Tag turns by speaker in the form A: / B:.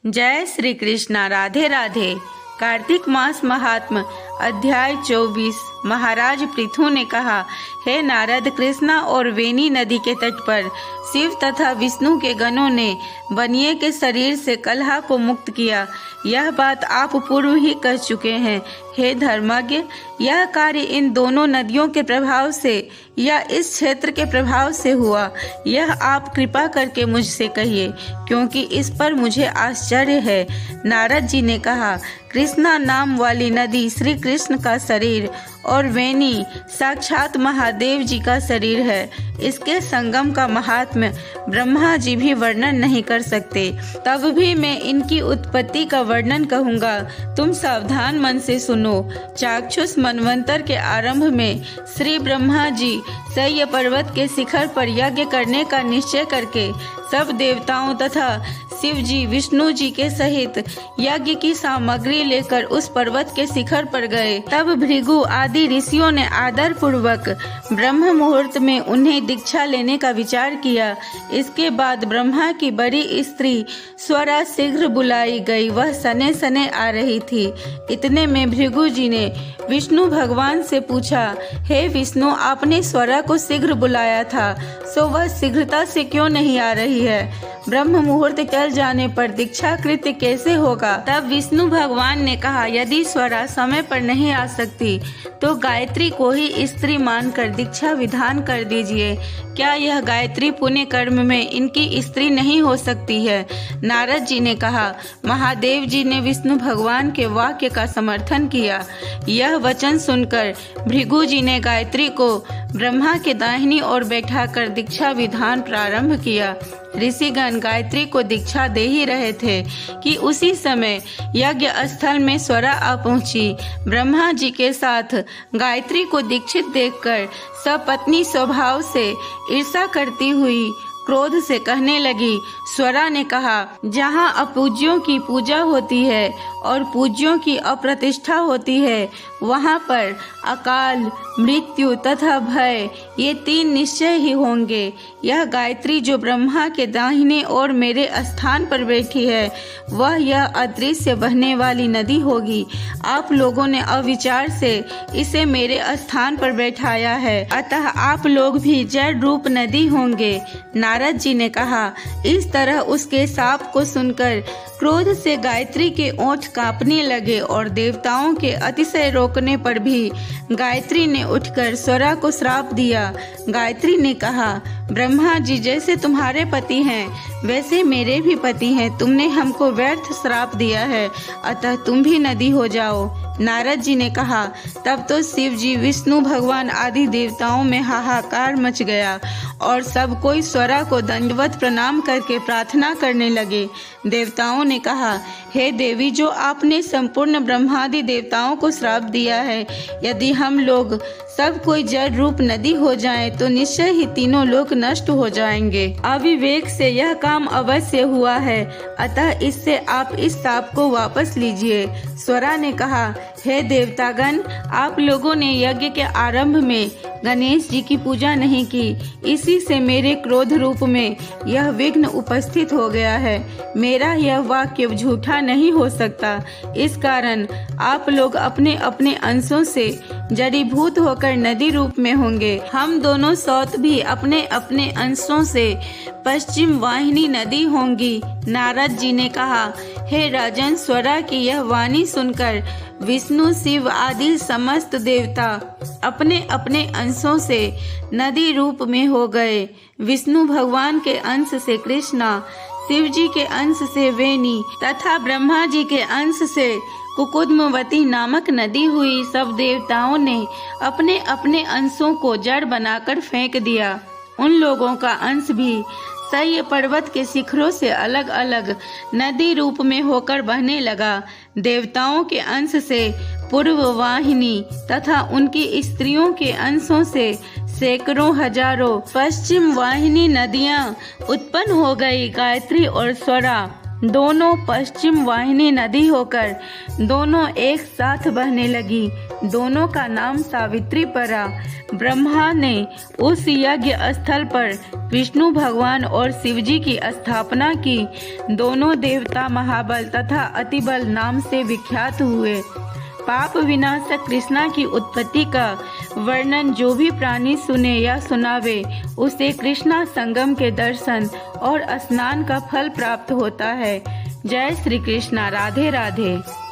A: जय श्री कृष्णा। राधे राधे। कार्तिक मास महात्म अध्याय 24। महाराज पृथु ने कहा, हे नारद, कृष्णा और वेणी नदी के तट पर शिव तथा विष्णु के गणों ने बनिए के शरीर से कलह को मुक्त किया। यह बात आप पूर्व ही कह चुके हैं। हे धर्मज्ञ, यह कार्य इन दोनों नदियों के प्रभाव से या इस क्षेत्र के प्रभाव से हुआ, यह आप कृपा करके मुझसे कहिए, क्योंकि इस पर मुझे आश्चर्य है। नारद जी ने कहा, कृष्णा नाम वाली नदी श्री कृष्ण का शरीर और वेणी साक्षात महादेव जी का शरीर है। इसके संगम का महात्म्य ब्रह्मा जी भी वर्णन नहीं कर सकते। तब भी मैं इनकी उत्पत्ति का वर्णन कहूँगा। तुम सावधान मन से सुनो। चाक्षुष मनवंतर के आरंभ में श्री ब्रह्मा जी शय्य पर्वत के शिखर पर यज्ञ करने का निश्चय करके सब देवताओं तथा शिव जी विष्णु जी के सहित यज्ञ की सामग्री लेकर उस पर्वत के शिखर पर गए। तब भृगु आदि ऋषियों ने आदर पूर्वक ब्रह्म मुहूर्त में उन्हें दीक्षा लेने का विचार किया। इसके बाद ब्रह्मा की बड़ी स्त्री स्वरा शीघ्र बुलाई गई। वह सने सने आ रही थी। इतने में भृगु जी ने विष्णु भगवान से पूछा, हे विष्णु, आपने स्वरा को शीघ्र बुलाया था, सो वह शीघ्रता से क्यों नहीं आ रही है? ब्रह्म मुहूर्त चल जाने पर दीक्षा कृत्य कैसे होगा? तब विष्णु भगवान ने कहा, यदि स्वरा समय पर नहीं आ सकती तो गायत्री को ही स्त्री मानकर दीक्षा विधान कर दीजिए। क्या यह गायत्री पुण्य कर्म में इनकी स्त्री नहीं हो सकती है? नारद जी ने कहा, महादेव जी ने विष्णु भगवान के वाक्य का समर्थन किया। यह वचन सुनकर भृगु जी ने गायत्री को ब्रह्मा के दाहिनी ओर बैठाकर दीक्षा विधान प्रारंभ किया। ऋषिगण गायत्री को दीक्षा दे ही रहे थे कि उसी समय यज्ञ स्थल में स्वरा आ पहुंची। ब्रह्मा जी के साथ गायत्री को दीक्षित देखकर सपत्नी स्वभाव से ईर्षा करती हुई क्रोध से कहने लगी। स्वरा ने कहा, जहाँ अपूज्यों की पूजा होती है और पूज्यों की अप्रतिष्ठा होती है, वहाँ पर अकाल, मृत्यु तथा भय, ये तीन निश्चय ही होंगे। यह गायत्री जो ब्रह्मा के दाहिने ओर मेरे स्थान पर बैठी है, वह यह अदृश्य बहने वाली नदी होगी। आप लोगों ने अविचार से इसे मेरे स्थान पर बैठाया है, अतः आप लोग भी जड़ रूप नदी होंगे। नारद जी ने कहा। इस तरह उसके शाप को सुनकर क्रोध से गायत्री के ओंठ कांपने लगे और देवताओं के अतिशय रोकने पर भी गायत्री ने उठकर स्वरा को श्राप दिया। गायत्री ने कहा, ब्रह्मा जी जैसे तुम्हारे पति हैं वैसे मेरे भी पति हैं। तुमने हमको व्यर्थ श्राप दिया है, अतः तुम भी नदी हो जाओ। नारद जी ने कहा। तब तो शिव जी, विष्णु भगवान आदि देवताओं में हाहाकार मच गया और सब कोई स्वरा को दंडवत प्रणाम करके प्रार्थना करने लगे। देवताओं ने कहा, हे देवी, जो आपने संपूर्ण ब्रह्मादि देवताओं को श्राप दिया है, यदि हम लोग सब कोई जड़ रूप नदी हो जाएं, तो निश्चय ही तीनों लोक नष्ट हो जाएंगे। अविवेक से यह काम अवश्य हुआ है, अतः इससे आप इस शाप को वापस लीजिए। स्वरा ने कहा, हे देवतागण, आप लोगों ने यज्ञ के आरंभ में गणेश जी की पूजा नहीं की, इसी से मेरे क्रोध रूप में यह विघ्न उपस्थित हो गया है। मेरा यह वाक्य झूठा नहीं हो सकता। इस कारण आप लोग अपने अपने अंशों से जड़ीभूत होकर नदी रूप में होंगे। हम दोनों सौत भी अपने अपने अंशों से पश्चिम वाहिनी नदी होंगी। नारद जी ने कहा, हे राजन, स्वरा की यह वाणी सुनकर विष्णु, शिव आदि समस्त देवता अपने अपने अंशों से नदी रूप में हो गए। विष्णु भगवान के अंश से कृष्णा, शिव जी के अंश से वेणी तथा ब्रह्मा जी के अंश से कुकुद्मवती नामक नदी हुई। सब देवताओं ने अपने अपने अंशों को जड़ बनाकर फेंक दिया। उन लोगों का अंश भी शय्य पर्वत के शिखरों से अलग अलग नदी रूप में होकर बहने लगा। देवताओं के अंश से पूर्व वाहिनी तथा उनकी स्त्रियों के अंशों से सैकड़ों हजारों पश्चिम वाहिनी नदियां उत्पन्न हो गई। गायत्री और स्वरा दोनों पश्चिम वाहिनी नदी होकर दोनों एक साथ बहने लगी। दोनों का नाम सावित्री पड़ा। ब्रह्मा ने उस यज्ञ स्थल पर विष्णु भगवान और शिवजी की स्थापना की। दोनों देवता महाबल तथा अतिबल नाम से विख्यात हुए। पाप विनाशक कृष्णा की उत्पत्ति का वर्णन जो भी प्राणी सुने या सुनावे उसे कृष्णा संगम के दर्शन और स्नान का फल प्राप्त होता है। जय श्री कृष्णा। राधे राधे।